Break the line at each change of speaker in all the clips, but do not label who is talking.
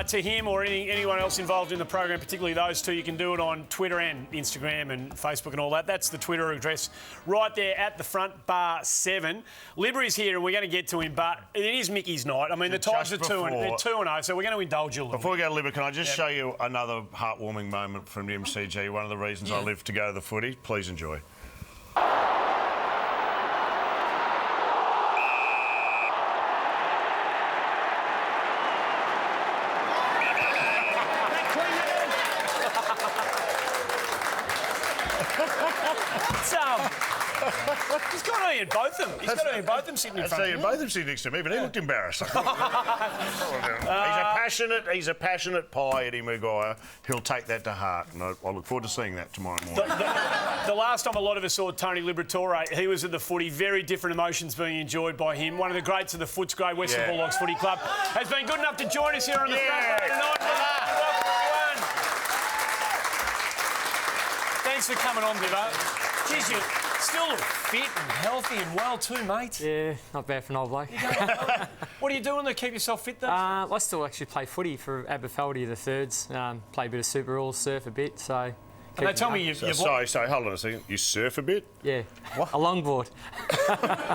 to him or anyone else involved in the program, particularly those two, you can do it on Twitter and Instagram and Facebook and all that. That's the Twitter address right there at the front, bar 7. Libby's here and we're going to get to him, but it is Mickey's night. I mean, the Tigers are 2-0, so we're going to indulge you a little
bit. Before we go to Libby, can I just show you another heartwarming moment from the MCG? One of the reasons I live to go to the footy. Please enjoy.
He's got to eat both of them. He's got to eat both of them sitting in front of him.
Both of them sitting next to me, but he looked embarrassed. He's a passionate pie, Eddie Maguire. He'll take that to heart, and I look forward to seeing that tomorrow morning.
The last time a lot of us saw Tony Liberatore, he was at the footy. Very different emotions being enjoyed by him. One of the greats of the Footscray Western Bulldogs Footy Club has been good enough to join us here on the front row tonight. Welcome, everyone. Thanks for coming on, Bibbo. Jeez, you still look fit and healthy and well too, mate.
Yeah, not bad for an old bloke.
What are you doing to keep yourself fit, though?
I still actually play footy for Aberfeldy, the Thirds. Play a bit of Super Rules, surf a bit, so...
And they tell me you've...
Sorry, hold on a second. You surf a bit?
Yeah. What? A longboard.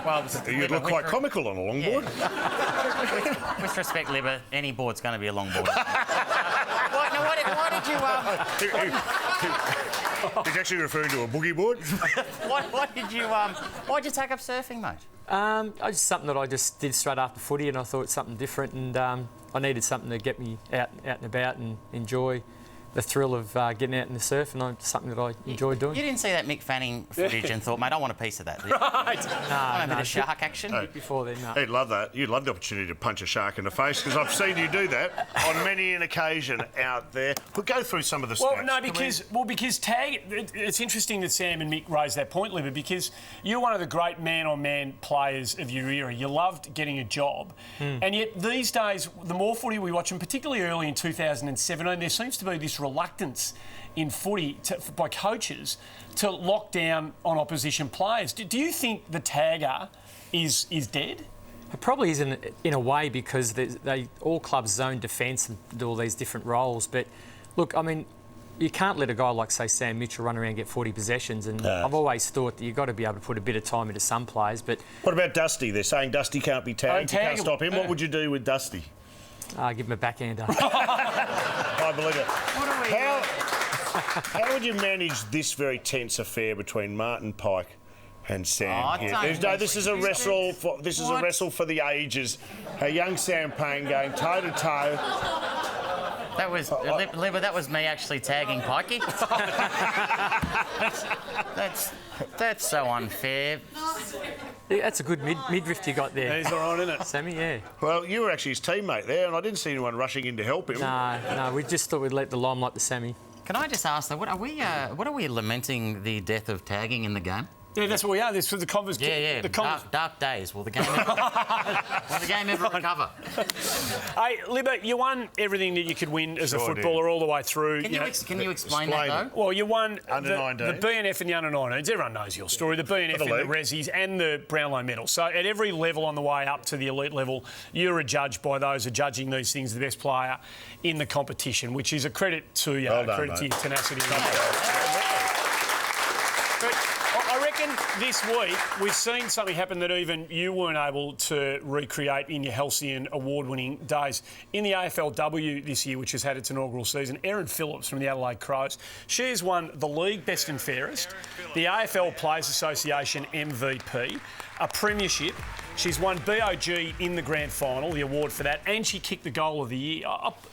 Well,
you look quite comical on a longboard.
Yeah. With respect, Libba, any board's going to be a longboard. Why did you...
He's actually referring to a boogie board.
Why'd you take up surfing, mate?
Just something that I just did straight after footy, and I thought something different, and I needed something to get me out and about and enjoy the thrill of getting out in the surf, and something that I enjoyed doing.
You didn't see that Mick Fanning footage and thought, mate, I want a piece of that.
Right.
A bit of shark action.
No.
Before then, no.
He'd love that. You'd love the opportunity to punch a shark in the face, because I've seen you do that on many an occasion out there. But go through some of the stats.
Well, no, because tag. It's interesting that Sam and Mick raised that point, Libby, because you're one of the great man-on-man players of your era. You loved getting a job, and yet these days, the more footy we watch, and particularly early in 2017, there seems to be this reluctance in footy by coaches to lock down on opposition players. Do you think the tagger is dead?
It probably is in a way, because they all clubs zone defence and do all these different roles. But look, I mean, you can't let a guy like, say, Sam Mitchell run around and get 40 possessions. And I've always thought that you've got to be able to put a bit of time into some players. But
what about Dusty? They're saying Dusty can't be tagged. You can't stop him. What would you do with Dusty?
Give him a backhander.
I believe it. How would you manage this very tense affair between Martin Pike and Sam here? This is a wrestle. This is a wrestle for the ages. A young Sam Payne going toe to toe.
That was Libba. That was me actually tagging Pikey. That's so unfair.
Yeah, that's a good midriff you got there.
He's all right, isn't it,
Sammy? Yeah.
Well, you were actually his teammate there, and I didn't see anyone rushing in to help him.
No, we just thought we'd let the limelight to Sammy.
Can I just ask though, what are we lamenting the death of tagging in the game?
Yeah, that's what we are. This for the Converse.
Yeah. Dark days. Will the game ever recover?
Hey, Libba, you won everything that you could win as a footballer all the way through.
Can you explain that though?
Well, you won
under-19s.
the BNF and the under-19s. Everyone knows your story. The BNF and the Rezzies and the Brownlow medal. So at every level on the way up to the elite level, you're adjudged by those who are judging these things the best player in the competition, which is a credit to you.
Well done,
credit to your tenacity. I reckon this week we've seen something happen that even you weren't able to recreate in your Halcyon award-winning days. In the AFLW this year, which has had its inaugural season, Erin Phillips from the Adelaide Crows, she has won the league best and fairest, the AFL Players Association MVP, a premiership. She's won BOG in the grand final, the award for that, and she kicked the goal of the year.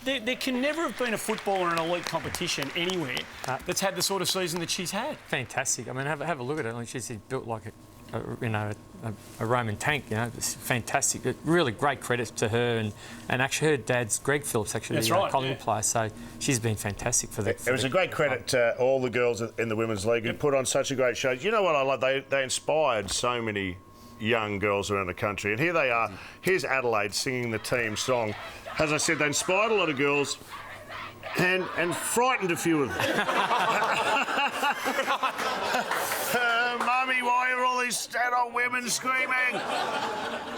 There can never have been a footballer in an elite competition anywhere that's had the sort of season that she's had.
Fantastic. I mean, have a look at it. Like, she's built like a Roman tank. You know, it's fantastic. Really great credit to her, and actually her dad's Greg Phillips, actually the Collingwood player. So she's been fantastic for the.
It was a great credit to all the girls in the women's league who put on such a great show. You know what I love? They inspired so many young girls around the country, and here they are. Here's Adelaide singing the team song. As I said, they inspired a lot of girls and frightened a few of them. Mummy, why are all these stand on women screaming.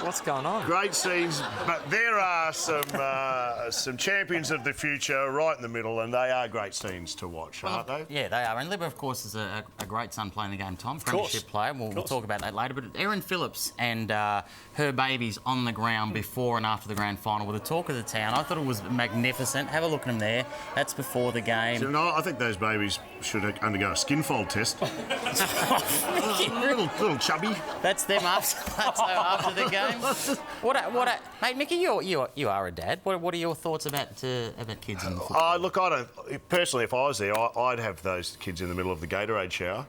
What's going on?
Great scenes, but there are some champions of the future right in the middle, and they are great scenes to watch, aren't they?
Yeah, they are. And Libba, of course, is a great son playing the game, Tom. Premiership player. We'll talk about that later. But Erin Phillips and her babies on the ground before and after the grand final were the talk of the town. I thought it was magnificent. Have a look at them there. That's before the game.
So, no, I think those babies should undergo a skin fold test. little chubby.
That's them after the game. Mate, Mickey, you are a dad. What are your thoughts about kids in the football?
Look, I don't. Personally, if I was there, I'd have those kids in the middle of the Gatorade shower.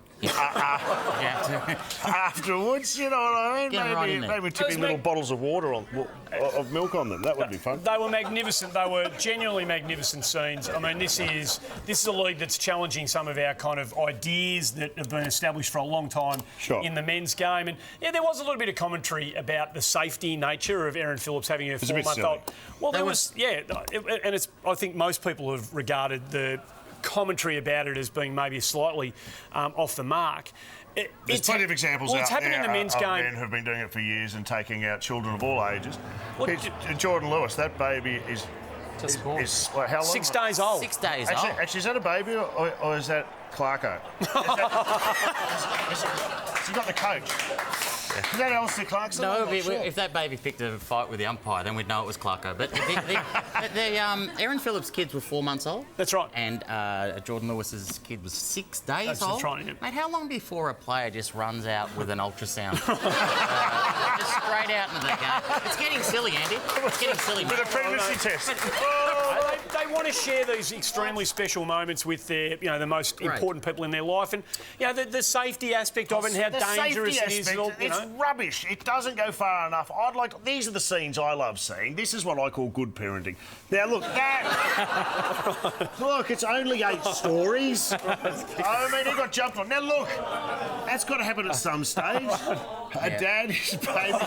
Afterwards, you know what I mean? Maybe tipping little bottles of water of milk on them. That would be fun.
They were magnificent. They were genuinely magnificent scenes. I mean, this is a league that's challenging some of our kind of ideas that have been established for a long time in the men's game. And yeah, there was a little bit of commentary about the safety nature of Erin Phillips having her 4-month-old. Well, there was, and it's. I think most people have regarded the commentary about it as being maybe slightly off the mark.
There's plenty of examples
it's
out
happened
there
in the men's game.
Men who've been doing it for years and taking out children of all ages. Jordan Lewis, that baby is
born.
how long?
6 days old.
6 days old.
Actually, is that a baby or is that Clarko? Has he got the coach? Is that Alistair Clarkson?
No, if that baby picked a fight with the umpire, then we'd know it was Clarko. But Erin Phillips' kids were 4 months old.
That's right.
And Jordan Lewis's kid was 6 days old.
That's right, yeah.
Mate, how long before a player just runs out with an ultrasound? Just straight out into the game. It's getting silly, Andy. It's getting silly.
With a pregnancy test.
They want to share these extremely special moments with their, the most important people in their life, and the safety aspect of it and how dangerous it is.
It's rubbish. It doesn't go far enough. These are the scenes I love seeing. This is what I call good parenting. Now look, look, it's only 8 stories. I mean, he got jumped on. Now look, that's got to happen at some stage. A dad, his baby,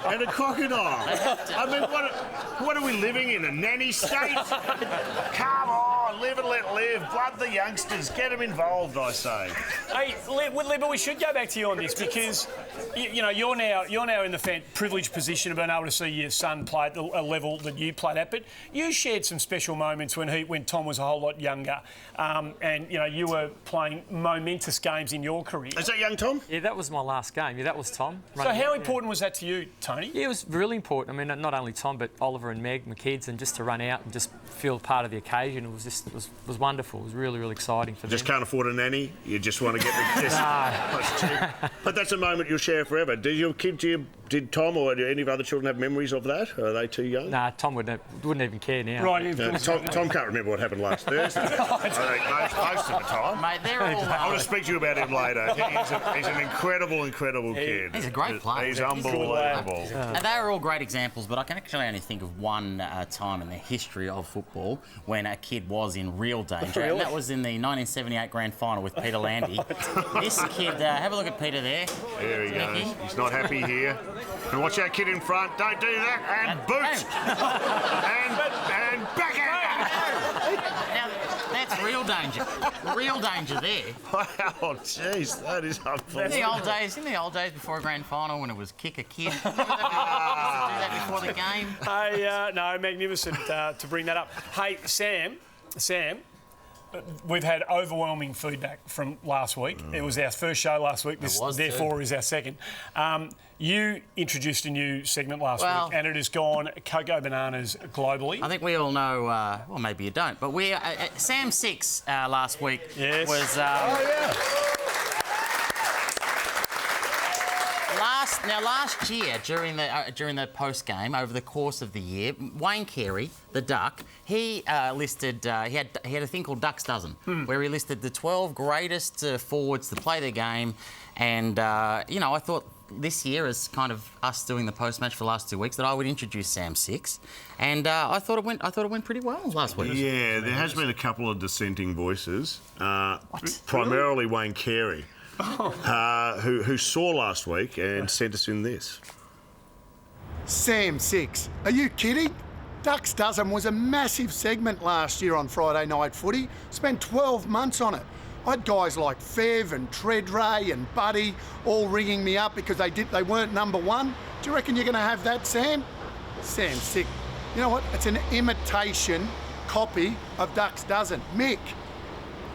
and a crocodile. I mean, what are we living in? A nanny state? Come on, live and let live. Blood the youngsters. Get them involved, I say.
Hey, Libba, we should go back to you on this because you're now in the privileged position of being able to see your son play at a level that you played at. But you shared some special moments when Tom was a whole lot younger, and you were playing momentous games in your career.
Is that young Tom?
Yeah, that was my last game. Yeah, that was Tom.
So how important was that to you, Tony?
Yeah, it was really important. I mean, not only Tom, but Oliver and Meg, my kids, and just to run out and just feel part of the occasion. It was wonderful. It was really, really exciting for them.
Just can't afford a nanny. You just want to get the cheap. But that's a moment you'll share forever. Did Tom or any of the other children have memories of that? Or are they too young?
Nah, Tom wouldn't even care now.
Right.
Tom can't remember what happened last Thursday. I think most of the time.
Mate, they're all...
I want to speak to you about him later. He's an incredible kid.
He's a great player.
He's unbelievable.
And they are all great examples, but I can actually only think of one time in the history of football when a kid was in real danger, and that was in the 1978 grand final with Peter Landy. This kid, have a look at Peter there.
There he goes. He's not happy here. And watch that kid in front. Don't do that. And boot. and backhand.
Now, that's real danger. Real danger there.
Wow, jeez, that is unbelievable.
In the old days before a grand final when it was kick a kid. Remember that? Do that before the game.
Hey, no, magnificent to bring that up. Hey, Sam, we've had overwhelming feedback from last week. It was our first show last week. This, therefore, is our second. You introduced a new segment last week, and it has gone cocoa bananas globally.
I think we all know, well, maybe you don't, but we Sam 6 last week was... Last year, during the post game, over the course of the year, Wayne Carey, the Duck, he listed he had a thing called Duck's Dozen, where he listed the 12 greatest forwards to play the game, and I thought this year, as kind of us doing the post match for the last 2 weeks, that I would introduce Sam 6, and I thought it went pretty well last week.
Yeah, there has been a couple of dissenting voices, primarily Wayne Carey. Who saw last week and sent us in this.
Sam 6. Are you kidding? Ducks Dozen was a massive segment last year on Friday Night Footy. Spent 12 months on it. I had guys like Fev and Treadray and Buddy all ringing me up because they weren't number one. Do you reckon you're going to have that, Sam? Sam's sick. You know what? It's an imitation copy of Ducks Dozen. Mick,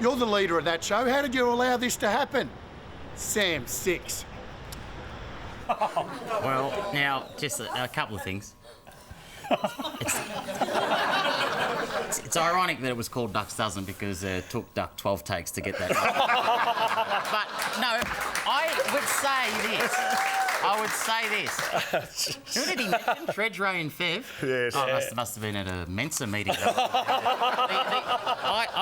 you're the leader of that show. How did you allow this to happen? Sam 6.
Well, now, just a couple of things. It's ironic that it was called Ducks Dozen because it took Duck 12 takes to get that. But, no, I would say this. Who did he mention? Treadray and Fev?
Yes.
Oh, must have been at a Mensa meeting. I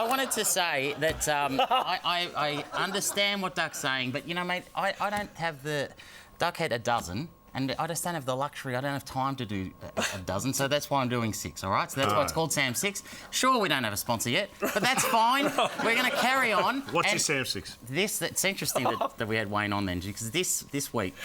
wanted to say that I understand what Duck's saying, but, you know, mate, I don't have the... Duck had a dozen, and I just don't have the luxury. I don't have time to do a dozen, so that's why I'm doing 6, all right? So that's why it's called Sam 6. Sure, we don't have a sponsor yet, but that's fine. We're going to carry on.
What's your Sam 6?
It's interesting that we had Wayne on then, because this week,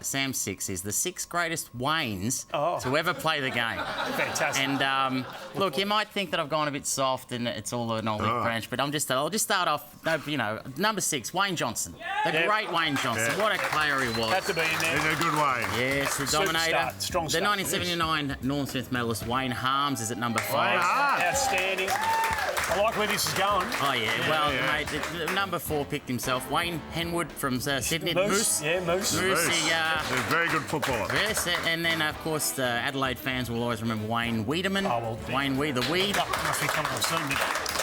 Sam 6 is the 6 greatest Waynes to ever play the game.
Fantastic.
And look, you might think that I've gone a bit soft and it's all an olive branch, but I'll just start off, you know, number 6, Wayne Johnson. The great Wayne Johnson. What a player he was.
Had to be in there.
He's a good Wayne.
Yes, the dominator.
Superstar, strong
the
start.
1979 Norm Smith medalist Wayne Harms is at number 5.
Outstanding. I like where this is going.
Oh, yeah. Mate, number 4 picked himself. Wayne Henwood from Sydney.
Moose. Yeah, Moose.
Moose.
He's a very good footballer.
Yes, and then, of course, the Adelaide fans will always remember Wayne Wiedemann.
Oh, well,
Wayne the Weed.
Duck must be coming up soon.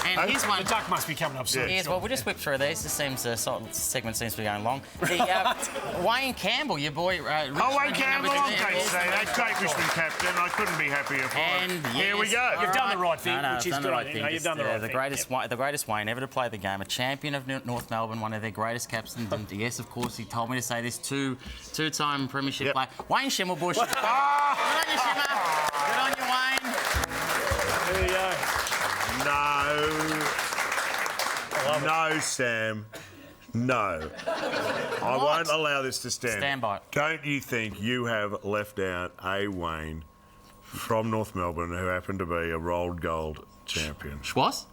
And here's one.
The duck must be coming up soon.
Yes, well, we'll just whip through these. This segment seems to be going long. Wayne Campbell, your boy.
Wayne Campbell, I'm great to say that. Great Richmond captain. I couldn't be happier for him. Here we go.
You've done the right thing, which is
done the
good.
right thing.
You've done the right thing.
The greatest Wayne ever to play the game, a champion of North Melbourne, one of their greatest captains, and yes, of course, he told me to say this, two-time premiership player, Wayne Schimmelbusch. Good on you, Shimmer. Good on you, Wayne.
There you go.
No, Sam. No. I won't allow this to stand.
Stand by it.
Don't you think you have left out a Wayne from North Melbourne who happened to be a rolled gold champion?
Schwass?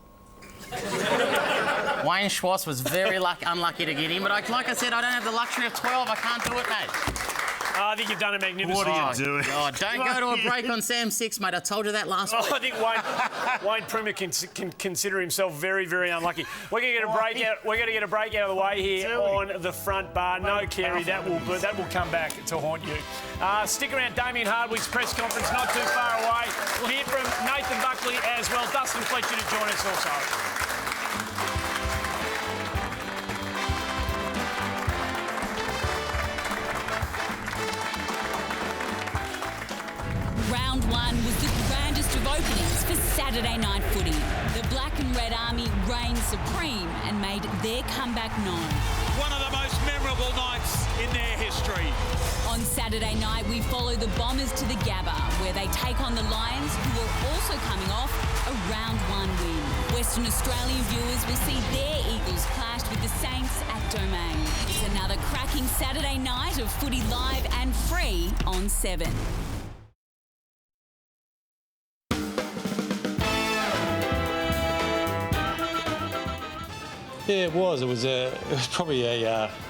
Wayne Schwass was very unlucky to get in, but like I said, I don't have the luxury of 12. I can't do it, mate.
I think you've done a magnificent
What are you doing?
God, don't go to a break on Sam 6, mate. I told you that last week.
I think Wayne Primer can consider himself very, very unlucky. We're going to get a break out. We're going to get a break out of the way here on the front bar. No, Kerry, that will come back to haunt you. Stick around. Damien Hardwick's press conference not too far away. We'll hear from Nathan Buckley as well. Dustin Fletcher to join us also.
Round 1 was the grandest of openings for Saturday night footy. The Black and Red Army reigned supreme and made their comeback known.
One of the most memorable nights in their history.
On Saturday night, we follow the Bombers to the Gabba, where they take on the Lions, who are also coming off a Round 1 win. Western Australian viewers will see their Eagles clashed with the Saints at Domain. It's another cracking Saturday night of footy live and free on 7.
Yeah, it was. It was probably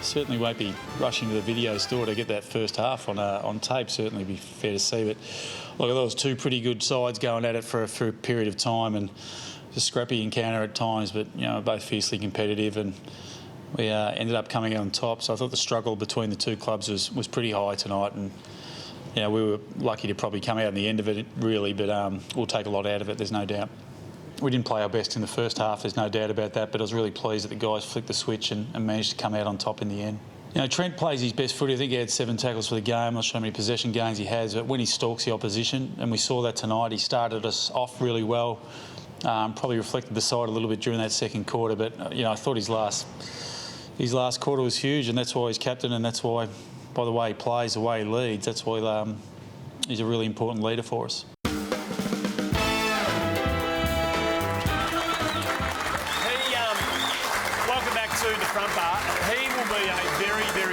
certainly won't be rushing to the video store to get that first half on tape. Certainly be fair to see, but look, there was 2 pretty good sides going at it for a period of time, and a scrappy encounter at times, but you know, both fiercely competitive, and we ended up coming out on top. So I thought the struggle between the 2 clubs was pretty high tonight, and you know, we were lucky to probably come out in the end of it, really, but we'll take a lot out of it. There's no doubt. We didn't play our best in the first half, there's no doubt about that, but I was really pleased that the guys flicked the switch and managed to come out on top in the end. You know, Trent plays his best footy. I think he had 7 tackles for the game. I'm not sure how many possession gains he has, but when he stalks the opposition, and we saw that tonight, he started us off really well. Probably reflected the side a little bit during that second quarter, but you know, I thought his last quarter was huge, and that's why he's captain, and that's why, by the way he plays, the way he leads, that's why he's a really important leader for us.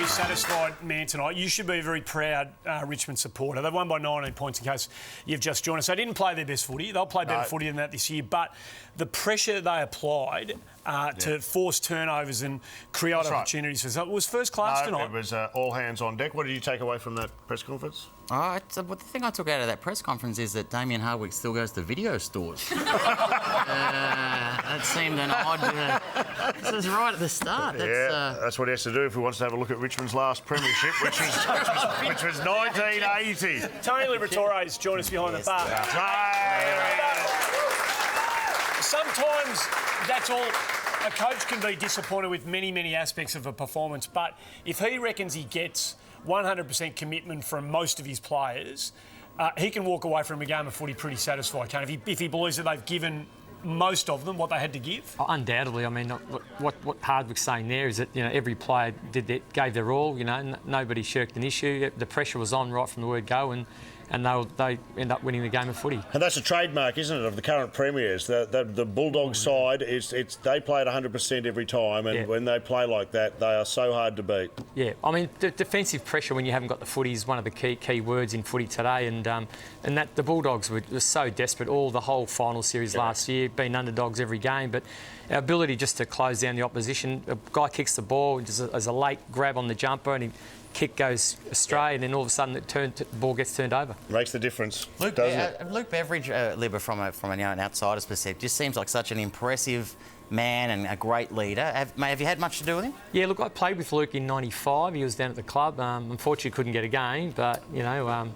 Satisfied man tonight. You should be a very proud Richmond supporter. They've won by 19 points, in case you've just joined us. They didn't play their best footy. They'll play better footy than that this year, but the pressure they applied to force turnovers and create
right.
opportunities. So it was first class
No,
tonight.
it was all hands on deck. What did you take away from that press conference?
But the thing I took out of that press conference is that Damien Hardwick still goes to video stores. That seemed an odd... this was right at the start.
That's what he has to do if he wants to have a look at Richmond's last premiership, which was 1980.
Tony Liberatore has joined us behind the bar. Sometimes that's all. A coach can be disappointed with many, many aspects of a performance, but if he reckons he gets 100% commitment from most of his players, he can walk away from a game of footy pretty satisfied, can't he? If he believes that they've given most of them what they had to give.
Oh, undoubtedly. I mean, what Hardwick's saying there is that, you know, every player gave their all. You know, nobody shirked an issue. The pressure was on right from the word go, and they end up winning the game of footy.
And that's a trademark, isn't it, of the current premiers? The Bulldogs side, they play at 100% every time, and when they play like that, they are so hard to beat.
Yeah, I mean, the defensive pressure when you haven't got the footy is one of the key words in footy today, and that the Bulldogs were so desperate the whole final series last year, being underdogs every game, but our ability just to close down the opposition. A guy kicks the ball, just as a late grab on the jumper, and he kick goes astray, and then all of a sudden the ball gets turned over.
Makes the difference,
Luke Beveridge,
doesn't it?
from an outsider's perspective, just seems like such an impressive man and a great leader. Have you had much to do with him?
Yeah, look, I played with Luke in '95. He was down at the club. Unfortunately, couldn't get a game, but you know,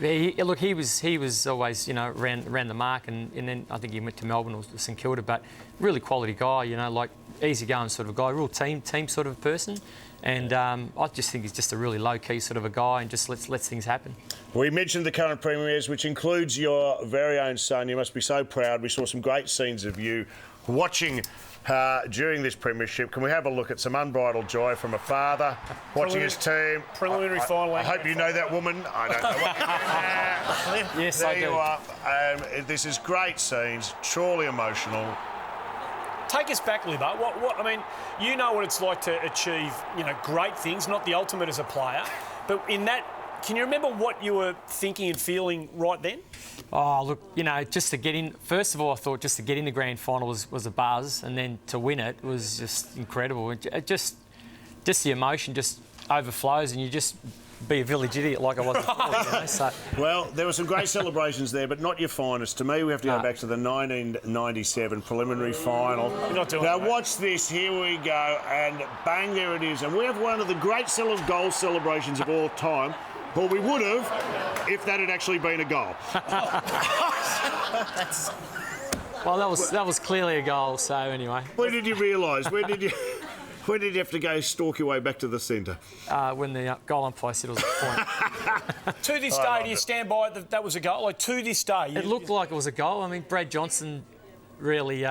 he was always, you know, ran the mark, and then I think he went to Melbourne or St Kilda. But really quality guy, you know, like easygoing sort of guy, real team sort of person. And I just think he's just a really low-key sort of a guy and just lets things happen.
We mentioned the current premiers, which includes your very own son. You must be so proud. We saw some great scenes of you watching during this premiership. Can we have a look at some unbridled joy from a father watching his team?
Preliminary final.
I hope you know that woman. I don't know what.
Yes,
there
I do.
you are. This is great scenes, truly emotional.
Take us back, Libba. I mean, you know what it's like to achieve, you know, great things, not the ultimate as a player, but in that, can you remember what you were thinking and feeling right then?
Oh, look, you know, just to get in... First of all, I thought just to get in the grand final was a buzz, and then to win it was just incredible. It just the emotion just overflows, and you just be a village idiot like I was before, you know, so.
Well, there were some great celebrations there, but not your finest. To me, we have to go back to the 1997 preliminary final.
You're not doing
now,
it, mate.
watch this. Here we go, and bang, there it is. And we have one of the great goal celebrations of all time. Well, we would have if that had actually been a goal.
Well, that was clearly a goal, so anyway.
When did you realise? When did you have to go stalk your way back to the centre?
When the goal umpire said it was a point.
To this day, do you stand by it that was a goal? Like, to this day...
It looked like it was a goal. I mean, Brad Johnson really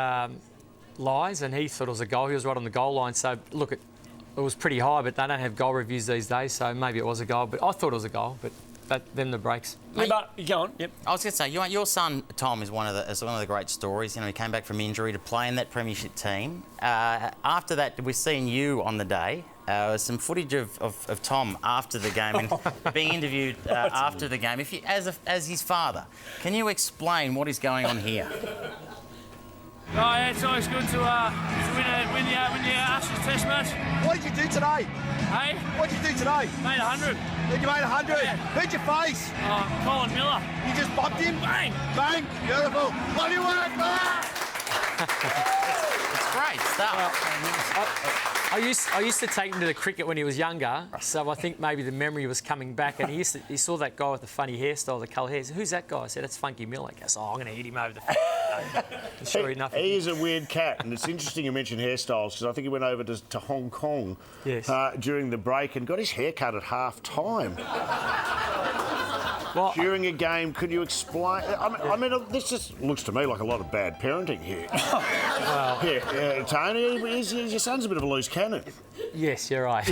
lies, and he thought it was a goal. He was right on the goal line. So, look, it was pretty high, but they don't have goal reviews these days, so maybe it was a goal. But I thought it was a goal, but then the breaks.
Libba, you go on. Yep.
I was going to say, your son Tom is one of the great stories. You know, he came back from injury to play in that premiership team. After that, we've seen you on the day. Some footage of Tom after the game and being interviewed after the game. If you, as his father, can you explain what is going on here?
Oh, yeah, it's always good to win the Ashes Test match.
What did you do today?
Hey?
What did you do today?
Made 100.
Did you made 100?
Yeah.
Who'd you face?
Colin Miller.
You just bumped him?
Bang!
Bang! Beautiful. Bloody work, man!
It's great stuff.
I used to take him to the cricket when he was younger, so I think maybe the memory was coming back. And he saw that guy with the funny hairstyle, the coloured hair. He said, "Who's that guy?" I said, "That's Funky Miller." He goes, "Oh, I'm going to hit him over the face." Sure enough,
he is a weird cat, and it's interesting you mentioned hairstyles because I think he went over to Hong Kong during the break and got his hair cut at half time.
Well,
during a game, could you explain? I mean, this just looks to me like a lot of bad parenting here.
well,
here, Tony, your son's a bit of a loose cannon.
Yes, you're right.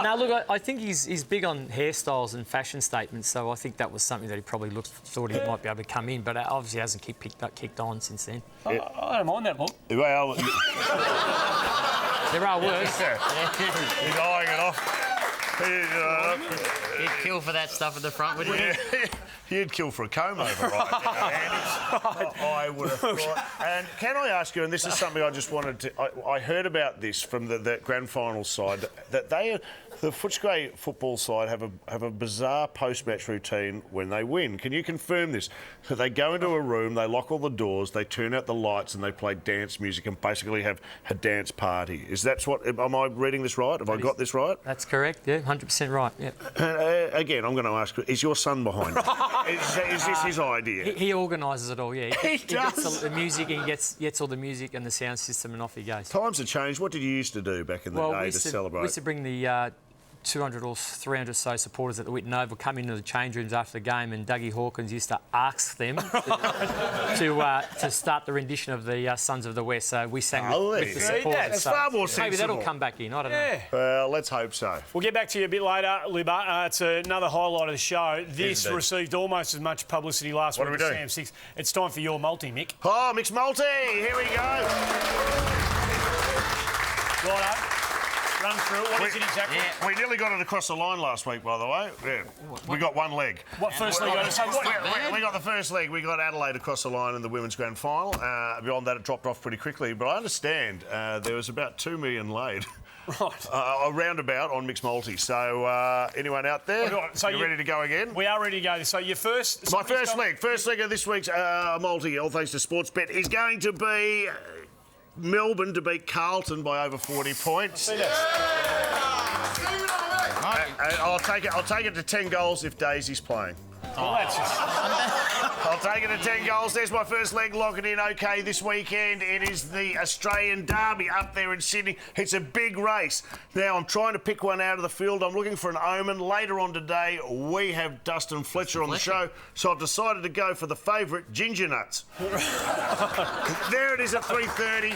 No, look, I think he's big on hairstyles and fashion statements, so I think that was something that he probably thought he might be able to come in, but obviously hasn't kicked on since then.
I don't mind that look.
Well,
there are worse.
He's eyeing it off.
You'd kill for that stuff at the front, would you?
You'd kill for a comb over right now, Andy. I would have thought. And can I ask you, and this is something I just wanted to... I heard about this from the grand final side, that the Footscray football side have a bizarre post-match routine when they win. Can you confirm this? So they go into a room, they lock all the doors, they turn out the lights and they play dance music and basically have a dance party. Am I reading this right? Have I got this right?
That's correct, yeah, 100% right, yeah.
Again, I'm going to ask, is your son behind it? Is this his idea?
He organises it all, yeah.
He
gets
does?
the music, and he gets all the music and the sound system, and off he goes.
Times have changed. What did you used to do back in the day to celebrate?
We used to bring the 200 or 300 or so supporters at the Whitten Oval come into the change rooms after the game, and Dougie Hawkins used to ask them to start the rendition of the Sons of the West. So we sang with the supporters.
That's far more sensible.
Maybe that'll come back in, I don't know.
Well, let's hope so.
We'll get back to you a bit later, Libba. It's another highlight of the show. This
indeed.
Received almost as much publicity last week as Sam Six. It's time for your multi, Mick.
Oh, mixed multi. Here we go.
Righto. Run through it. What is it exactly?
We nearly got it across the line last week, by the way. Yeah. We got one leg.
What first leg?
We got the first leg. We got Adelaide across the line in the women's grand final. Beyond that, it dropped off pretty quickly. But I understand there was about 2 million laid.
Right.
A roundabout on mixed multi. So anyone out there, you ready to go again?
We are ready to go. So your first...
My first leg of this week's multi, all thanks to Sportsbet, is going to be... Melbourne to beat Carlton by over 40 points. I'll take it to 10 goals if Daisy's playing. I'll take it to 10 goals. There's my first leg. Lock it in. OK, this weekend it is the Australian Derby up there in Sydney. It's a big race. Now, I'm trying to pick one out of the field. I'm looking for an omen. Later on today, we have Dustin Fletcher on the show, so I've decided to go for the favourite, Ginger Nuts. There it is at 3:30.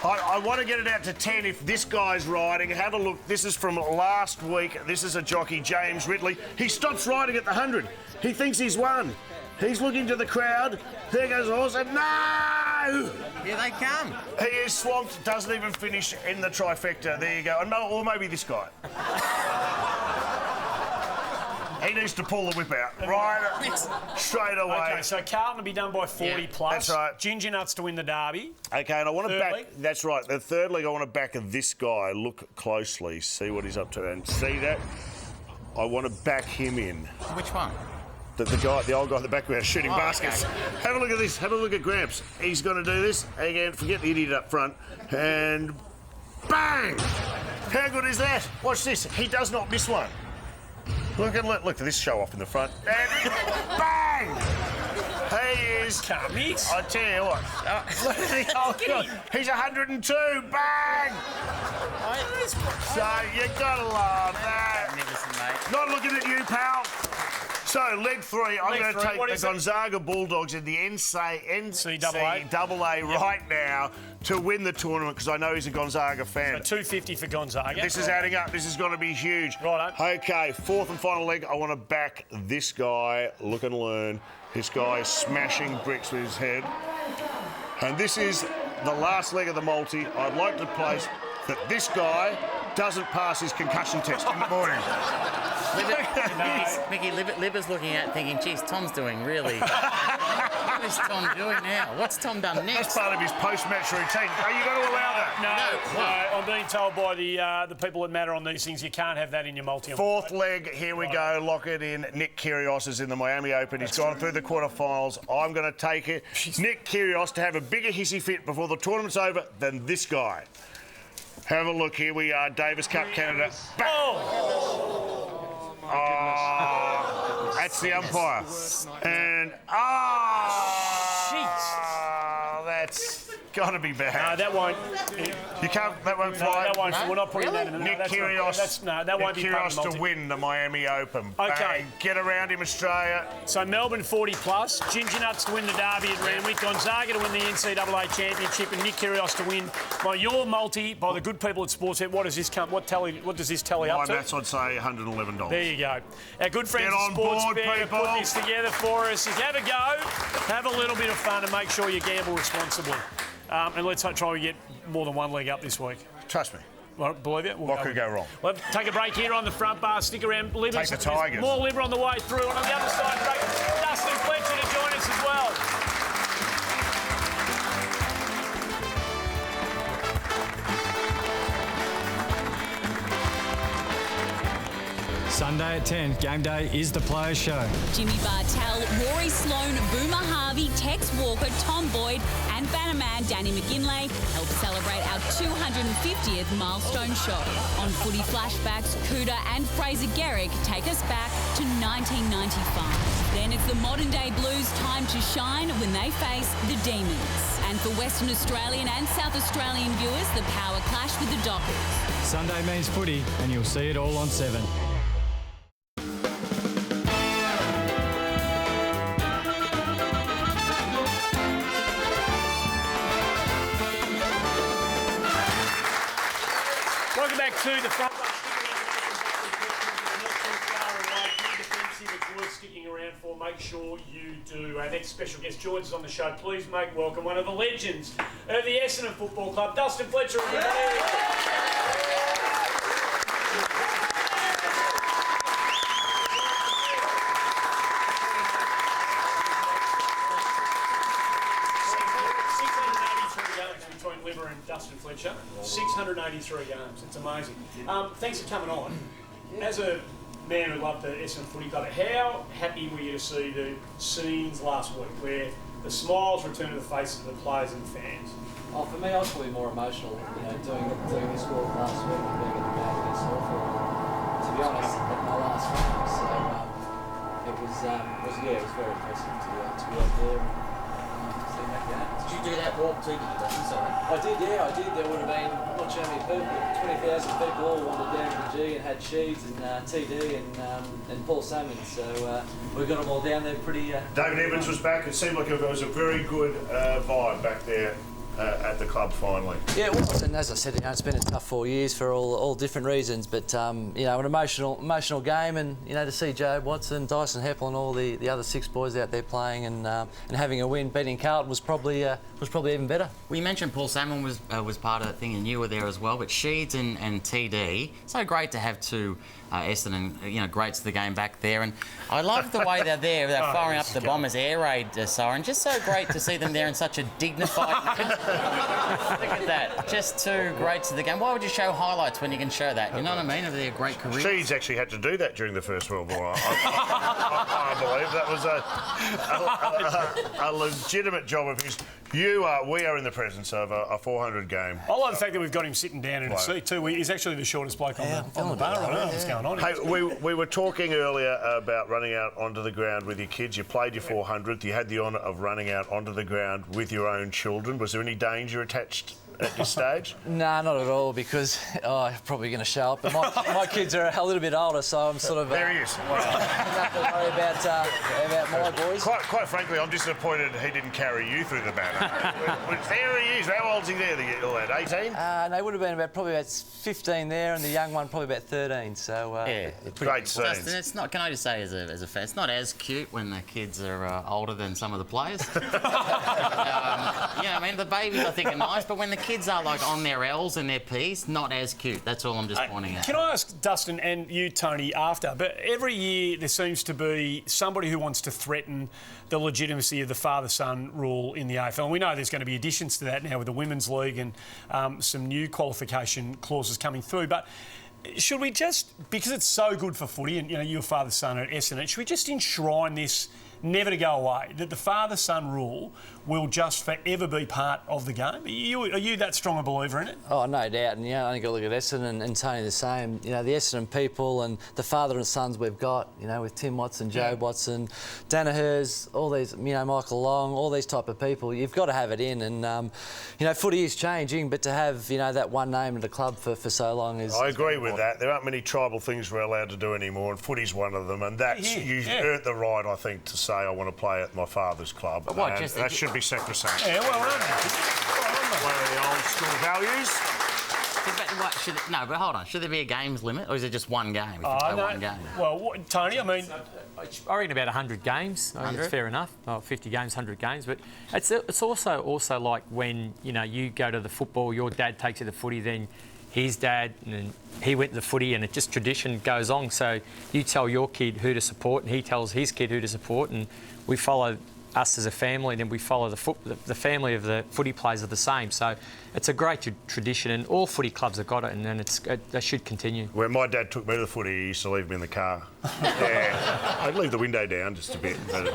I want to get it out to 10 if this guy's riding. Have a look. This is from last week. This is a jockey, James Ridley. He stops riding at the 100. He thinks he's won. He's looking to the crowd. There goes the horse, and no!
Here they come.
He is swamped, doesn't even finish in the trifecta. There you go. Or maybe this guy. He needs to pull the whip out. Right straight away.
Okay, so Carlton to be done by 40 plus.
That's right.
Ginger Nuts to win the Derby.
Okay, and I want to back...
leg?
That's right. The third leg, I want to back this guy. Look closely, see what he's up to. And see that? I want to back him in.
Which one?
The old guy in the background shooting baskets.
Okay.
Have a look at this. Have a look at Gramps. He's going to do this. Again, forget the idiot up front. And bang! How good is that? Watch this. He does not miss one. Look at this show off in the front. And bang! He is...
Can't miss.
I tell you what. Look at the old guy. He's 102. Bang! So you gotta love that.
Magnificent, mate.
Not looking at you, pal. So, leg 3, I'm going to take
What
the
is it?
Gonzaga Bulldogs in the NCAA
Yep.
right now to win the tournament because I know he's a Gonzaga fan.
So 250 for Gonzaga.
This is adding up. This is going to be huge.
Righto.
Okay, fourth and final leg. I want to back this guy. Look and learn. This guy is smashing bricks with his head. And this is the last leg of the multi. I'd like to place that this guy doesn't pass his concussion test in the morning.
Mickey, Libba's looking at thinking, geez, Tom's doing really... What is Tom doing now? What's Tom done next?
That's part of his post-match routine. Are you going to allow that?
No, I'm being told by the people that matter on these things you can't have that in your multi.
Fourth leg, here we go. Lock it in. Nick Kyrgios is in the Miami Open. He's gone through the quarterfinals. I'm going to take it. Nick Kyrgios to have a bigger hissy fit before the tournament's over than this guy. Have a look. Here we are, Davis Cup Canada. Oh, that's the umpire. And that's got to be bad.
No, that won't.
You can't. That won't fly.
That won't. We're not putting that in.
Nick Kyrgios.
That won't be part of the multi.
to win the Miami Open.
Okay.
Bang. Get around him, Australia.
So Melbourne 40 plus, Ginger Nuts to win the Derby at Randwick, Gonzaga to win the NCAA Championship, and Nick Kyrgios to win by your multi by the good people at Sportsbet. What does this come? What does this tally up to?
My maths, I'd say $111.
There you go. Our good friends
Get on
at
board,
Sportsbet
people.
put this together for us. Have a go, have a little bit of fun, and make sure you gamble responsibly. And let's try and get more than one leg up this week.
Trust me.
Well, believe it.
What could go wrong?
We'll take a break here on the front bar. Stick around.
Take the Tigers.
More Liver on the way through. And on the other side, Dustin Fletcher to join us as well.
Sunday at 10, game day is the Players Show.
Jimmy Bartell, Rory Sloane, Boomer Harvey, Tex Walker, Tom Boyd and Bannerman Danny McGinlay help celebrate our 250th milestone show. On Footy Flashbacks, Cooter and Fraser Garrick take us back to 1995. Then it's the modern day Blues' time to shine when they face the Demons. And for Western Australian and South Australian viewers, the power clash with the Dockers.
Sunday means footy, and you'll see it all on 7.
Welcome back to the front. Sticking around for, make sure you do. Our next special guest joins us on the show. Please make welcome one of the legends of the Essendon Football Club, Dustin Fletcher. Between Liver and Dustin Fletcher, 683 games. It's amazing. Thanks for coming on. As a man who loved the Essendon Footy Club, how happy were you to see the scenes last week where the smiles returned to the faces of the players and the fans?
Oh, for me, I was probably more emotional, doing this work last week and being at the back against Norfolk. To be honest, at my last game, so it was very impressive to be up there and see that game.
Did you do that walk too, did you, Dustin? Sorry.
I did. There would have been, I'm not sure how many people, 20,000 people all wanted down to the G and had Sheeds and TD and Paul Salmon. So we got them all down there pretty...
David Evans was back. It seemed like it was a very good vibe back there at the club finally.
Yeah, it was. And as I said, it's been a tough 4 years for all different reasons. But, an emotional game and, to see Jobe Watson, Dyson Heppel and all the other 6 boys out there playing and having a win, beating Carlton was probably even better.
Well, you mentioned Paul Salmon was part of that thing and you were there as well, but Sheeds and TD, so great to have two Essendon, greats of the game back there. And I love the way they're firing up the Bombers air raid siren. Just so great to see them there in such a dignified manner. Look at that. Just two greats of the game. Why would you show highlights when you can show that? You know what I mean? Of their great career.
Sheeds actually had to do that during the First World War. I believe that was a legitimate job of his. We are in the presence of a 400 game.
I like the fact that we've got him sitting down in a seat too. He's actually the shortest bloke on the bar. I don't know what's going on.
Hey, we were talking earlier about running out onto the ground with your kids. You played your 400th. You had the honour of running out onto the ground with your own children. Was there any danger attached at this stage?
No, not at all, because I'm probably going to show up. But my kids are a little bit older, so I'm sort of...
there he is.
Not to worry about my boys.
Quite frankly, I'm disappointed he didn't carry you through the banner. There he is. How old's he there, the lad? 18?
They would have been probably about 15 there, and the young one probably about 13. So
great scenes.
Dustin, it's not. Can I just say, as a fan, it's not as cute when the kids are older than some of the players. The babies I think are nice, but when the kids are like on their L's and their P's, not as cute. That's all I'm just pointing out.
Can I ask Dustin and you, Tony, after? But every year there seems to be somebody who wants to threaten the legitimacy of the father-son rule in the AFL. And we know there's going to be additions to that now with the Women's League and some new qualification clauses coming through. But should we just, because it's so good for footy, and your father-son at Essendon, should we just enshrine this never to go away, that the father-son rule will just forever be part of the game? Are you that strong a believer in it?
Oh, no doubt. And, I think I look at Essendon and Tony the same. The Essendon people and the father and sons we've got, with Tim Watson, Jobe Watson, Danaher's, all these, Michael Long, all these type of people, you've got to have it in. And, footy is changing, but to have, that one name at the club for so long is...
I agree with that. There aren't many tribal things we're allowed to do anymore, and footy's one of them. And that's, you've earned the right, I think, to say I want to play at my father's club.
But what,
that should be sacrosanct.
Yeah, well done.
One of the old school values.
But hold on. Should there be a games limit, or is it just one game? If you play one game?
Well, Tony, I mean...
I reckon about 100 games. I think it's fair enough. 50 games, 100 games. But it's also like when, you go to the football, your dad takes you to footy, then his dad, and he went to the footy, and it just tradition goes on. So you tell your kid who to support, and he tells his kid who to support, and we follow us as a family, and then we follow the family of the footy players are the same. So it's a great tradition, and all footy clubs have got it, and then they should continue.
When my dad took me to the footy, he used to leave me in the car. Yeah, I'd leave the window down just a bit. But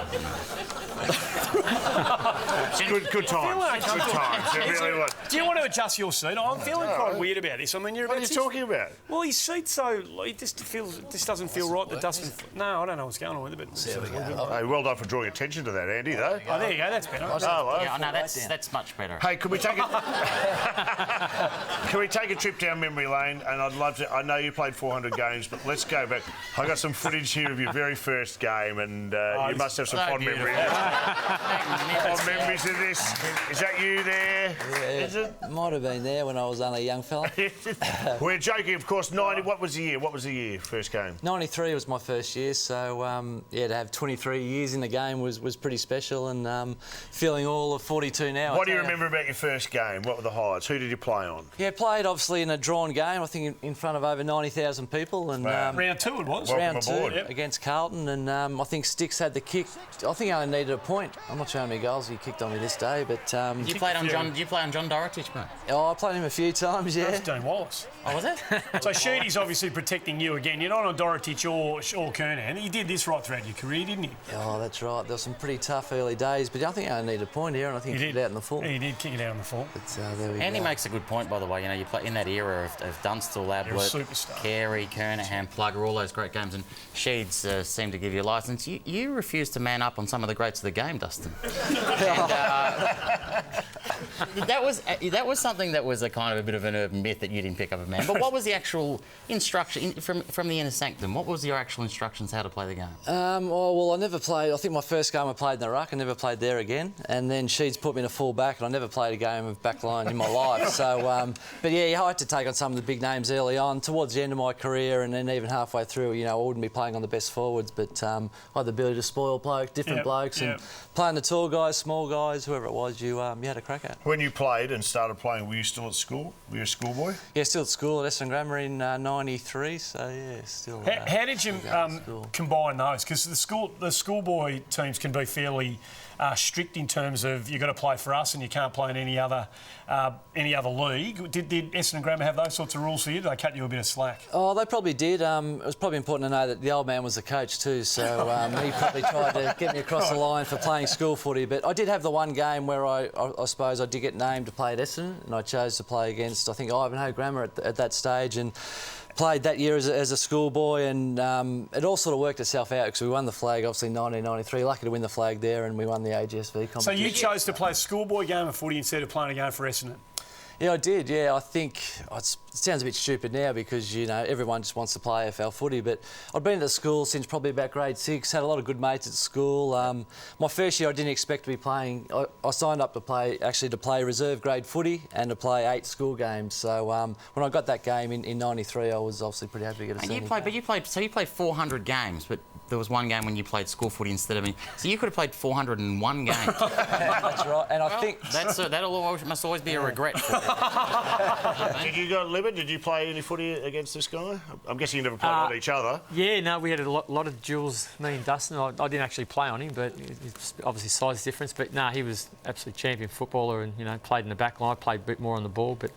good times. Good times. It really was.
Do you want to adjust your seat? I'm feeling quite weird about this. I mean,
What are you talking about?
Well, his seat's so... It just doesn't feel right. The dust... No, I don't know what's going on with it, but...
Hey, well done for drawing attention to that, Andy, though.
Oh, there you go. That's better.
Yeah, no, that's much better.
Hey, could we take it? Can we take a trip down memory lane? And I'd love to. I know you played 400 games, but let's go back. I got some footage here of your very first game, and you must have some fond memories. Fond memories of this. Is that you there?
Yeah,
Is it?
might have been there when I was only a young fella.
We're joking, of course. 90. What was the year? What was the year? First game.
93 was my first year, so yeah, to have 23 years in the game was pretty special, and feeling all of 42 now.
What do you remember about your first game? What were the highlights? Who did you play on?
Yeah, played obviously in a drawn game. I think in front of over 90,000 people, and
round 2 it was.
round 2
aboard.
against Carlton, and I think Sticks had the kick. I think I only needed a point. I'm not sure how many goals he kicked on me this day, but
You played on John. Did you play on John Dorotich, mate?
I played him a few times. Yeah.
That's Dean Wallace.
Oh, was it?
So Sheedy's obviously protecting you again. You're not on Dorotich or Kernan. He did this right throughout your career, didn't he?
Oh, that's right. There were some pretty tough early days, but I think I only needed a point here, and I think he kicked it out in the full.
Yeah, he did kick it out in the full.
But there we
Andy
go.
makes a good point, by the way. You know, you play in that era of Dunstall, Ablett,
superstar.
Carey, Kernahan, Plugger, all those great games, and Sheeds seemed to give you a licence. You refused to man up on some of the greats of the game, Dustin. And, that was something that was a kind of a bit of an urban myth that you didn't pick up a man. But what was the actual instruction from the inner sanctum? What was your actual instructions how to play the game?
Well, I never played. I think my first game I played in the ruck. I never played there again. And then Sheeds put me in a full back, and I never played a game of back line in my life. So, but yeah, I had to take on some of the big names early on. Towards the end of my career, and then even halfway through, you know, I wouldn't be playing on the best forwards, but I had the ability to spoil different blokes, and playing the tall guys, small guys, whoever it was, you had a crack at.
When you played and started playing, were you still at school? Were you a schoolboy?
Yeah, still at school at Essendon Grammar in '93. So yeah, still.
How did you combine those? Because the schoolboy teams can be fairly strict in terms of you've got to play for us and you can't play in any other league. Did Essendon Grammar have those sorts of rules for you? Did they cut you a bit of slack?
Oh, they probably did. It was probably important to know that the old man was the coach too, so he probably tried to get me across the line for playing school footy. But I did have the one game where I suppose I did get named to play at Essendon, and I chose to play against, I think, Ivanhoe Grammar at that stage, and played that year as a schoolboy, and it all sort of worked itself out because we won the flag, obviously, 1993. Lucky to win the flag there, and we won the AGSV competition.
So you chose to play a schoolboy game of footy instead of playing a game for Essendon?
Yeah, I did. Yeah, I think it sounds a bit stupid now because, you know, everyone just wants to play AFL footy. But I'd been at the school since probably about grade 6. Had a lot of good mates at school. My first year, I didn't expect to be playing. I signed up to play reserve grade footy and to play 8 school games. So when I got that game in '93, I was obviously pretty happy to get a senior.
You played 400 games, but there was one game when you played school footy instead of me. So you could have played 401 games.
That's right. And I think
that must always be a regret for you.
Did you go limit? Did you play any footy against this guy? I'm guessing you never played on each other.
Yeah, no, we had a lot of duels, me and Dustin. I didn't actually play on him, but it's obviously size difference. But no, he was absolute champion footballer, and played in the back line. I played a bit more on the ball, but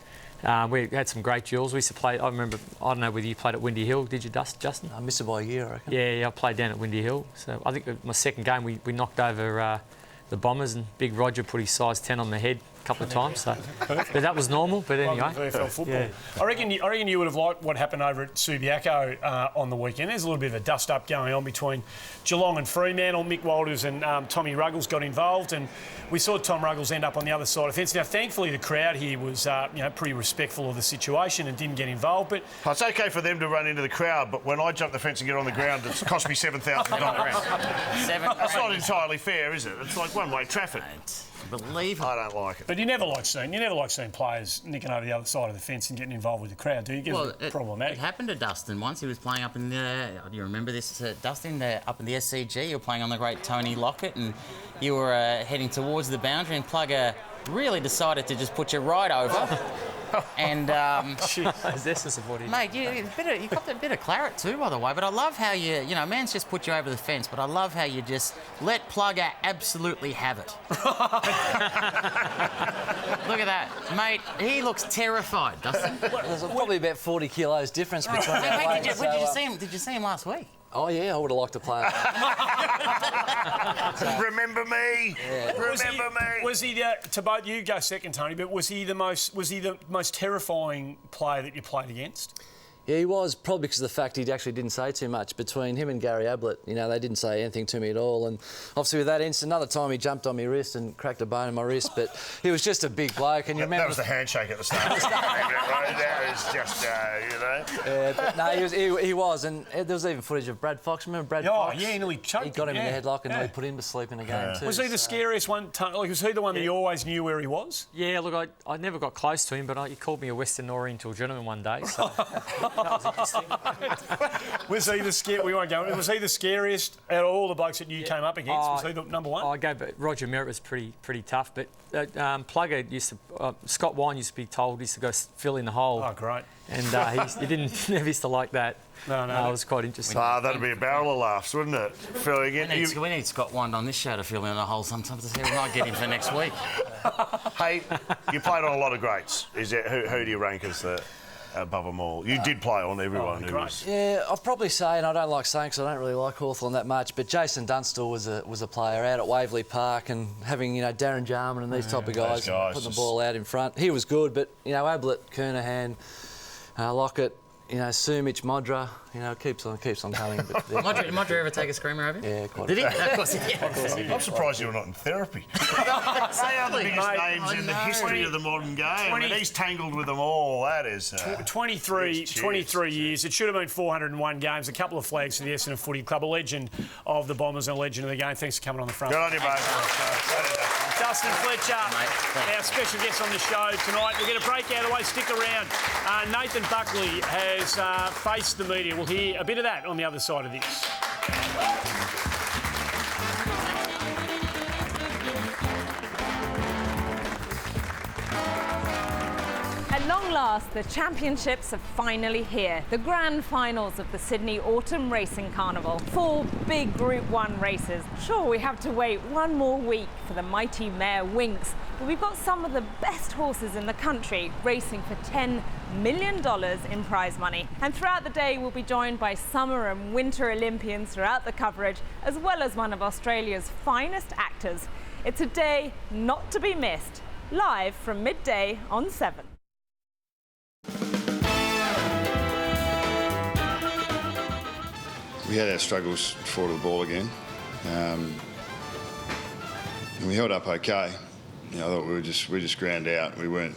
we had some great duels. We used to play. I remember. I don't know whether you played at Windy Hill. Did you, Justin?
I missed it by a year, I reckon.
Yeah, I played down at Windy Hill. So I think my second game we knocked over the Bombers, and Big Roger put his size 10 on my head a couple of times. So, but that was normal. But anyway,
VFL football.
Yeah.
I reckon you would have liked what happened over at Subiaco on the weekend. There's a little bit of a dust-up going on between Geelong and Fremantle. Mick Walters and Tommy Ruggles got involved, and we saw Tom Ruggles end up on the other side of the fence. Now, thankfully, the crowd here was pretty respectful of the situation and didn't get involved. But
it's okay for them to run into the crowd, but when I jump the fence and get on the ground, it's cost me $7,000. That's not entirely fair, is it? It's like one-way traffic.
Believe
I don't like it.
But you never like seeing players nicking over the other side of the fence and getting involved with the crowd, do you? It's problematic.
It happened to Dustin once. He was playing up in the... Do you remember this, Dustin? Up in the SCG, you were playing on the great Tony Lockett, and you were heading towards the boundary, and Plugger really decided to just put you right over. And
Is this a supporting?
mate, you got a bit of claret too, by the way. But I love how man's just put you over the fence. But I love how you just let Plugger absolutely have it. Look at that, mate. He looks terrified, doesn't he?
There's probably about 40 kilos difference between our
Hey,
players,
did you see him? Did you see him last week?
Oh, yeah, I would have liked to play him.
Remember me?
Yeah.
Remember me?
Was he to both you go second, Tony? But was he the most terrifying player that you played against?
Yeah, he was, probably because of the fact he actually didn't say too much. Between him and Gary Ablett, they didn't say anything to me at all. And obviously with that incident, another time he jumped on my wrist and cracked a bone in my wrist. But he was just a big bloke. And you remember
that was the handshake at the start. That was just,
Yeah, but no, he was. And there was even footage of Brad Fox. Remember Brad Fox?
Yeah, he nearly choked.
He got him in the headlock and nearly put him to sleep in a game too.
Was he the scariest one? Was he the one that you always knew where he was?
Yeah, look, I never got close to him, but he called me a Western Oriental gentleman one day, so that was interesting.
Was he the We won't go. Was he the scariest out of all the blokes that you came up against? Was he the number one?
I go, but Roger Merritt was pretty tough. But Plugger used to, Scott Wine used to be told he used to go fill in the hole.
Oh, great!
And he didn't never used to like that. No, it was quite interesting.
That'd be a barrel of laughs, wouldn't it? Filling in.
We need Scott Wine on this show to fill in a hole sometimes. We might get him for next week.
Hey, you played on a lot of greats. Who do you rank as above them all? You did play on everyone.
Yeah, I'd probably say, and I don't like saying because I don't really like Hawthorn that much, but Jason Dunstall was a player out at Waverley Park and having Darren Jarman and these type of guys putting the ball out in front. He was good, but Ablett, Kernahan, Lockett, Sumich, Modra, keeps on coming. But,
Modra ever take a screamer over you?
Yeah, quite.
Did he? Of course he did.
I'm surprised you're not in therapy. They are the biggest names in the history of the modern game. And he's tangled with them all. That is...
23 years. It should have been 401 games, a couple of flags for the Essendon Footy Club, a legend of the Bombers and a legend of the game. Thanks for coming on the front.
Good on you, mate.
Dustin Fletcher, our special guest on the show tonight. We'll get a break out of the way. Stick around. Nathan Buckley has faced the media. We'll hear a bit of that on the other side of this.
At long last, the championships are finally here. The grand finals of the Sydney Autumn Racing Carnival. 4 big Group 1 races. Sure, we have to wait one more week for the mighty mare Winx, but we've got some of the best horses in the country racing for $10 million in prize money. And throughout the day, we'll be joined by summer and winter Olympians throughout the coverage, as well as one of Australia's finest actors. It's a day not to be missed. Live from midday on 7.
We had our struggles forward of the ball again, and we held up okay. I thought we just ground out. We were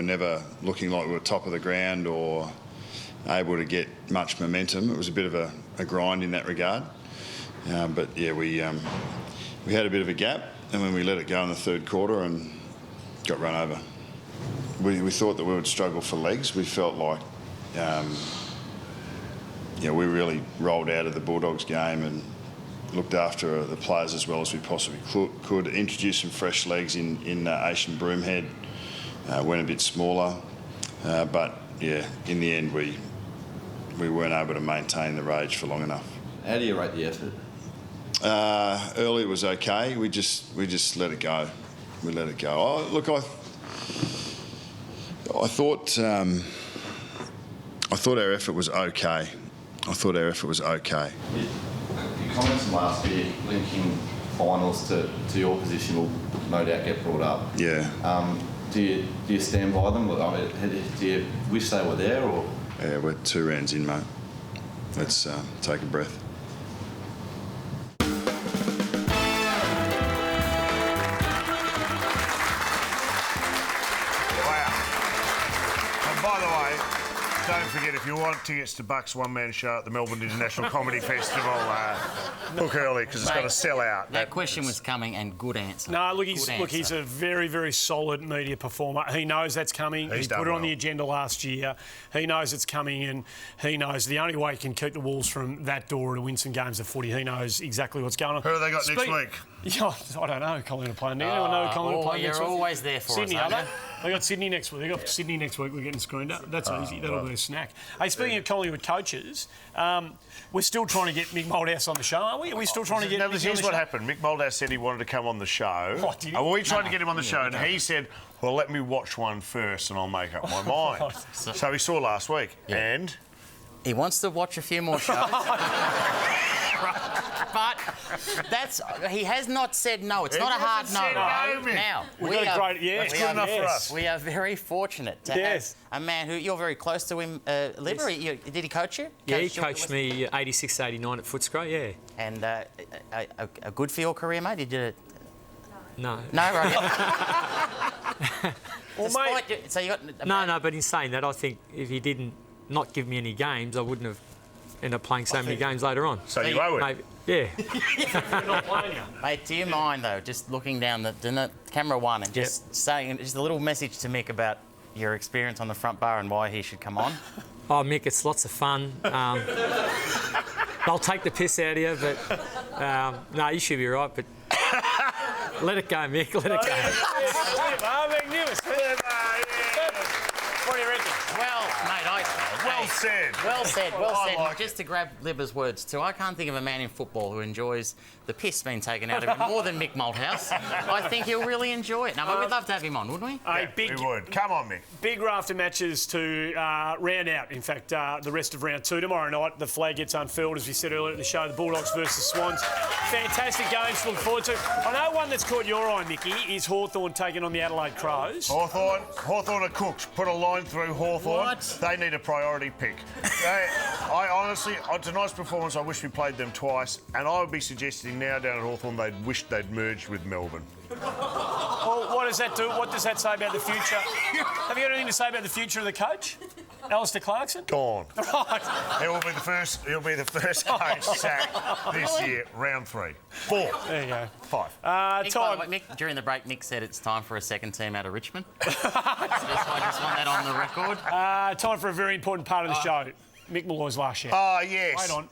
never looking like we were top of the ground or able to get much momentum. It was a bit of a grind in that regard, but yeah, we had a bit of a gap, and when we let it go in the third quarter and got run over. We thought that we would struggle for legs. We felt like. We really rolled out of the Bulldogs game and looked after the players as well as we possibly could. Introduced some fresh legs in Asian Broomhead, went a bit smaller, but yeah, in the end we weren't able to maintain the rage for long enough.
How do you rate the effort?
Early it was okay. We just let it go. We let it go. Oh, look, I thought our effort was okay. Your
comments from last year linking finals to your position will no doubt get brought up.
Yeah.
Do you stand by them? Do you wish they were there, or?
Yeah, we're 2 rounds in, mate. Let's take a breath.
Don't forget, if you want tickets to Buck's one-man show at the Melbourne International Comedy Festival, book early because it's got to sell out.
That question was coming, and good answer.
No, look, he's a very, very solid media performer. He knows that's coming. He put it on the agenda last year. He knows it's coming, and he knows the only way he can keep the Wolves from that door to win some games of footy. He knows exactly what's going on.
Who have they got next week?
Yeah, I don't know. Collingwood playing. Anyone know Collingwood playing next week?
You're always there for
Sydney,
us,
are they? They got Sydney next week. We're getting screened up. That's easy. That'll be a snack. Hey, speaking of Collingwood coaches, we're still trying to get Mick Moldhouse on the show, aren't we? Are we still trying to get?
No,
Mick
here's
on the
what
show?
happened. Mick Moldhouse said he wanted to come on the show.
What, did he?
Well, we tried to get him on the show, and he said, "Well, let me watch one first, and I'll make up my mind." So he saw last week, and
he wants to watch a few more shows. But he has not said no. It's not a hard no. Now,
that's good enough for us.
We are very fortunate to have a man who you're very close to him, Liver. Did he coach you?
Yeah, he coached me 86, 89 at Footscray, yeah.
And a good for your career, mate? Did you?
No.
No, right.
Well, mate.
So you got
no, but in saying that, I think if he didn't not give me any games, I wouldn't have ended up playing so many games later on.
So you owe it?
Maybe, yeah.
We're not playing you.
Mate, do you mind, though, just looking down the camera one and just saying just a little message to Mick about your experience on the front bar and why he should come on?
Oh, Mick, it's lots of fun. I'll take the piss out of you, but no, you should be right, but let it go, Mick, let it go.
What do you reckon? Well, mate,
well said.
Well said.
Like
just to grab Libba's words too, I can't think of a man in football who enjoys the piss being taken out of him more than Mick Moldhouse. I think he'll really enjoy it. No, but we'd love to have him on, wouldn't we?
We would. Come on, Mick.
Big raft of matches to round out. In fact, the rest of round 2 tomorrow night. The flag gets unfurled, as we said earlier at the show. The Bulldogs versus Swans. Fantastic games to look forward to. I know one that's caught your eye, Mickey, is Hawthorn taking on the Adelaide Crows.
Hawthorn are cooked. Put a line through Hawthorn.
What?
They need a priority pick. I honestly, tonight's performance, I wish we played them twice, and I would be suggesting now down at Hawthorn they'd wish they'd merged with Melbourne.
Well, what does that do? What does that say about the future? Have you got anything to say about the future of the coach, Alistair Clarkson?
Gone.
Right.
He'll be the first coach sacked this year, round 3. 4.
There you go.
5.
Mick, by the way, Mick, during the break, Mick said it's time for a second team out of Richmond. I just want that on the record.
Time for a very important part of the show. Mick Molloy's last shout.
Oh, yes.
Wait on.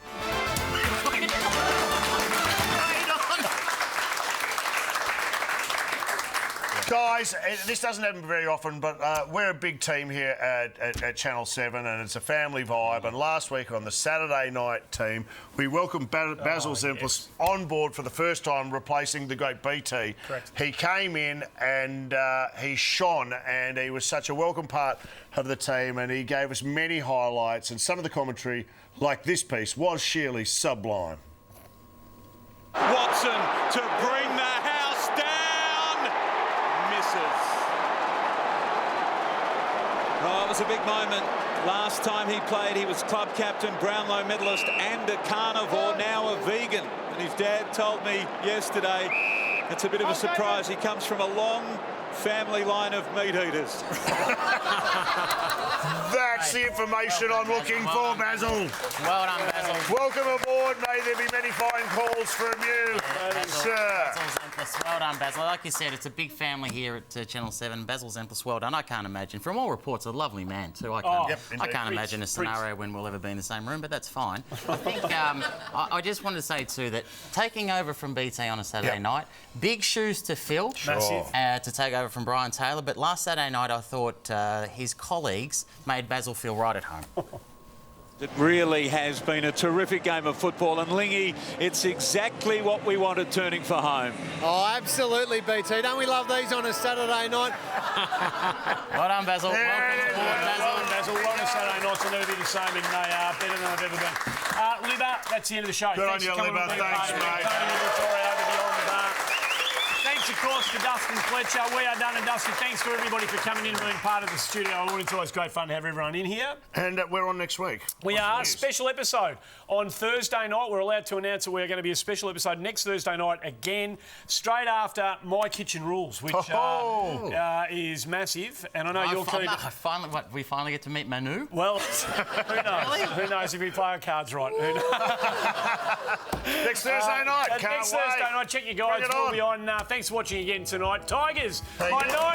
Guys, this doesn't happen very often, but we're a big team here at Channel 7, and it's a family vibe. And last week on the Saturday night team, we welcomed Basil Zemplis on board for the first time, replacing the great BT.
Correct.
He came in and he shone, and he was such a welcome part of the team, and he gave us many highlights, and some of the commentary, like this piece, was sheerly sublime.
Watson to bring the house down. Misses. Oh, it was a big moment. Last time he played, he was club captain, Brownlow medalist and a carnivore, now a vegan. And his dad told me yesterday it's a bit of a surprise. He comes from a long family line of meat eaters.
That's the information I'm looking for, Basil.
Well done, Basil.
Welcome aboard. May there be many fine calls from you, sir.
Basil Zemplis, well done, Basil. Like you said, it's a big family here at Channel 7. Basil Zemplis, well done. I can't imagine, from all reports, a lovely man too. I can't imagine a scenario when we'll ever be in the same room, but that's fine. I think I just wanted to say too that taking over from BT on a Saturday night, big shoes to fill.
Massive.
To take over from Brian Taylor, but last Saturday night I thought his colleagues made Basil feel right at home.
It really has been a terrific game of football, and Lingy, it's exactly what we wanted turning for home.
Oh, absolutely, BT. Don't we love these on a Saturday night?
Well done, Basil. Welcome aboard, Basil.
Well done, Basil. Well done, Saturday nights will never be the same, and they are better than I've ever been. Libba, that's the end of the show.
Good on you, Libba. Thanks, mate.
Tony Victoria over beyond the bar. Thanks, of course, to Dustin Fletcher. We are done, and Dustin, thanks to everybody for coming in and being part of the studio. It's always great fun to have everyone in here.
And we're on next week.
We are. Special episode on Thursday night. We're allowed to announce that we're going to be a special episode next Thursday night again, straight after My Kitchen Rules, which is massive. And I know you're keen.
We finally get to meet Manu?
Well, who knows?
Really?
Who knows if we play our cards right?
Next Thursday night. Can't
Next
wait.
Thursday night. Check your guides. We'll be on. Thanks for watching again tonight. Tigers by 9.